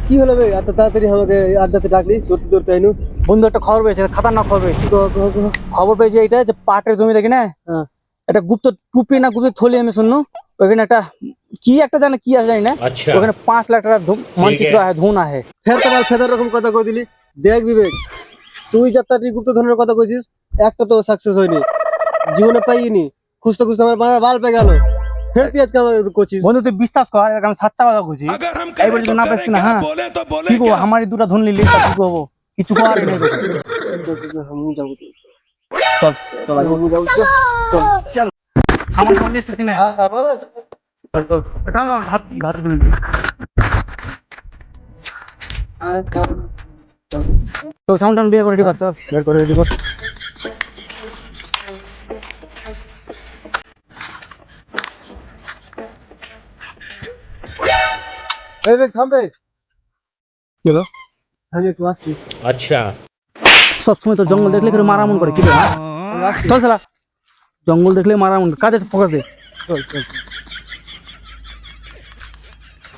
কি হলো বে এত তাড়াতাড়ি আমাকে আড্ডাতে ডাকলি ধরতে ধরতে আইনু? বন্ধু একটা খবর পেয়েছে, খাতারনাক খবর পেয়েছি। খবর পেয়েছি এইটা যে পাটের জমি দেখি না, হ্যাঁ। এটা গুপ্ত টুপি না গুপ্ত থলি আমি শুনলু। ওখানে একটা কি একটা জানে কি আছে জানি না, ওখানে 5 লাখ টাকা মানচিত্র আছে, ধুন আছে। ফের তোমার ফেদার রকম কথা কই দিলি। দেখ বিবেক, তুই যাত্রাটি গুপ্ত ধনের কথা কইছিস, একটা তো সাকসেস হয়নি, জীবনে পাইনি। খুঁজতে খুঁজতে আমার বাল পেয়ে গেল। ফের তুই আজকে আমাকে করছিস। বন্ধু তুই বিশ্বাস কর, এরকম আমি সাচ্চা কথা কইছি। এই বলে যদি না পাচ্ছি না, হ্যাঁ কি করবো, আমারই দুটা ধন নিলি তা কি করবো, কিছু করার নেই তোকে। আমি যাবো। চল চল আমি যাবো, চল, চল, চল। আমার ফোন দিচ্ছিস না, হ্যাঁ, হ্যাঁ, বাবা। চল চল, এটা আমার হাত ঘাট দিবি। তো সাউন্ড টাউন বিয়ে করে দিবা। চল, বের করে রেডি কর। এই বে থামবে। কি হলো? আমি একটু আসছি। সবসময় তো জঙ্গল দেখলে করে মারামন করে কি রে, হ্যাঁ? আমি আসছি। চল শালা, জঙ্গল দেখলে মারামন কাজে ফোকাস দে। চল, চল, চল।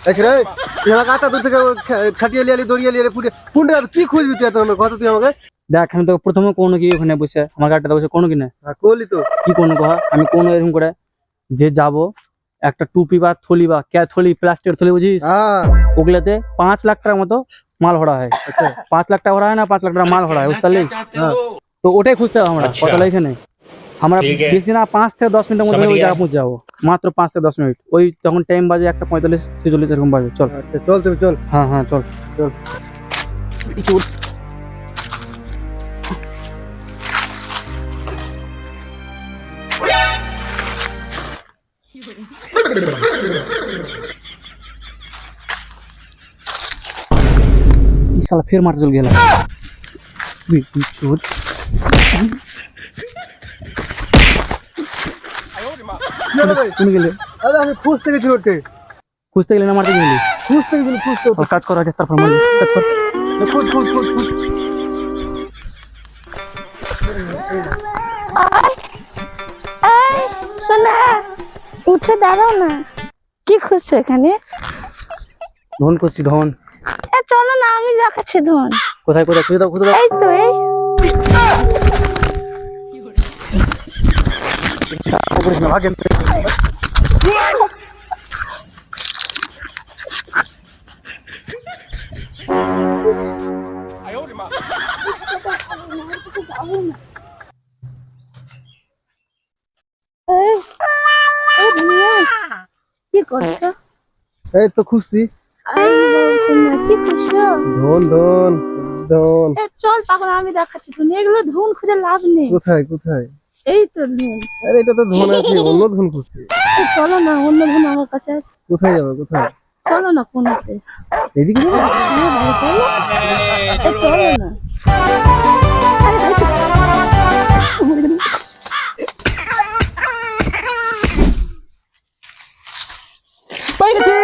এই রে, তুই আমাকে আটা দূর থেকে খাটিয়ে লিয়ালি দড়িয়ে লিয়ালি ফুটে ফুটে কি খুঁজবি তুই এত কথা তুই আমাকে? দেখ আমি তো প্রথমে কোনো কি ওখানে বসে আমার গাড়িটা বসে কোনো কি না হ্যাঁ, করলি তো। কি কোনো কহা, আমি কোনো এরকম করে যে যাব একটা টুপি বা থলি বা ক্যা থলি প্লাস্টিকের থলি বুঝিস, হ্যাঁ, ওগুলাতে 5 লাখ টাকার মতো মাল ভরা হয়। আচ্ছা। 5 লাখ টাকা ভরা হয় না, 5 লাখ টাকা মাল ভরা হয়, বুঝতে পারলি? হ্যাঁ, তো ওটাই খুঁজতে হবে আমরা, কথা এখানে আমরা বেশি না 5 থেকে 10 মিনিটের মধ্যে ওই জায়গা পৌঁছে যাবো, মাত্র 5 থেকে 10 মিনিট। ওই তখন টাইম বাজে 1:45-46 এরকম বাজে। চল। আচ্ছা, চল তুমি চল। হ্যাঁ হ্যাঁ চল চল। শালা ফের মারতে চল গেলাম। চোদ কি হলো ভাই? তুমি গেলে আরে আমি খুঁজতে গেছি ওকে। খুঁজতে গেলে না মারতে গেলি? খুঁজতে গেছি, খুঁজতে। সব কাজ করা আছে তারপর মারলি, কাজ কর। খুঁজ, খুঁজ, খুঁজ, খুঁজ। শোনা, উঠে দাঁড়াও না। কি খুঁজছো এখানে? ধন করছি ধন। চলো না, আমি দেখাচ্ছি ধন। কোথায় কোথায় খুঁজে দাও, খুঁজে দাও। এই তো এই। এই, এই মিয়া, কি করছো? এই তো খুঁজছি। এই বাবু শোনা, কি খুঁজছো? ধন, ধন, ধন। চল পাগল, আমি দেখাচ্ছি ধন। এগুলো ধন খুঁজে লাভ নেই। কোথায়, কোথায়? এই তো ধন। আরে এটা তো ধন আছে, অন্য ধন খুঁজছি। চলো না, অন্য ধন আমার কাছে আছে। কোথায় যাবে, কোথায়? চলো না কোনোতে। এদিকে যাবে? হ্যাঁ ভাই, চলো। চলো না। আরে ভাই, চুপ। পেয়ে গেছি,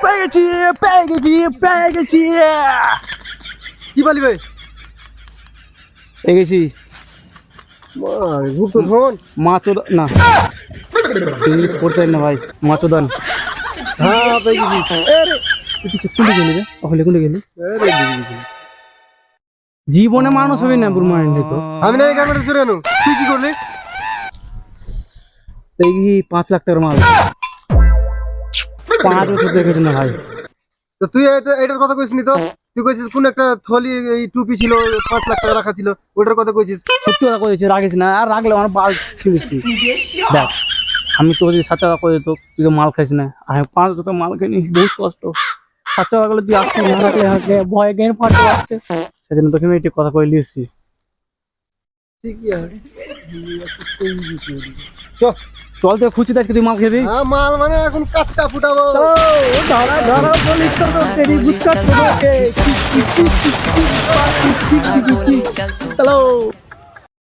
পেয়ে গেছি, পেয়ে গেছি, পেয়ে গেছি, কি বলি ভাই? পেয়ে গেছি। গুপ্ত ধন। মাছ না, ইংলিশ পড়তে না ভাই, মাছদান। হ্যাঁ, পেয়ে গেছি। কোনটি গেলি রে? ওখানে কোনটি গেলি? আরে পেয়ে গেছি। জীবনে মানুষ হবে না বুড় মাইন্ড তো। আমি না এই ক্যামেরা চুরে আনো। তুই কি করলি? পেয়ে গেছি 5 লাখ টাকার মাল। 5 বছর দেখেছি না ভাই। তো তুই এটার কথা কইছিস নি তো? তুই কইছিস কোন একটা থলি এই টুপি ছিল 5 লাখ টাকা রাখা ছিল, ওটার কথা কইছিস। সত্যি কথা করেছি, রাখিস না, আর রাখলে আমার বাল ছিঁড়িস তুই। দেখ আমি তো যদি 7 টাকা করে দিত, তুই তো মাল খাইস না, আমি 5 টাকা মাল খাইনি, বহুত কষ্ট। 7 টাকা গেলে তুই আসতে না রাখলে হাঁকে ভয় গেম ফাটতে আসতে, সেদিন তোকে আমি একটু কথা কই লিখছি। ঠিকই আছে। চল তুই খুশি থাকবি, তুই মাল খেবি। হ্যাঁ, মাল মানে এখন কাটটা ফুটাবো। ধরা ধরা বলিস তো তেরি গুচ্ছা ছোড়কে। চলো।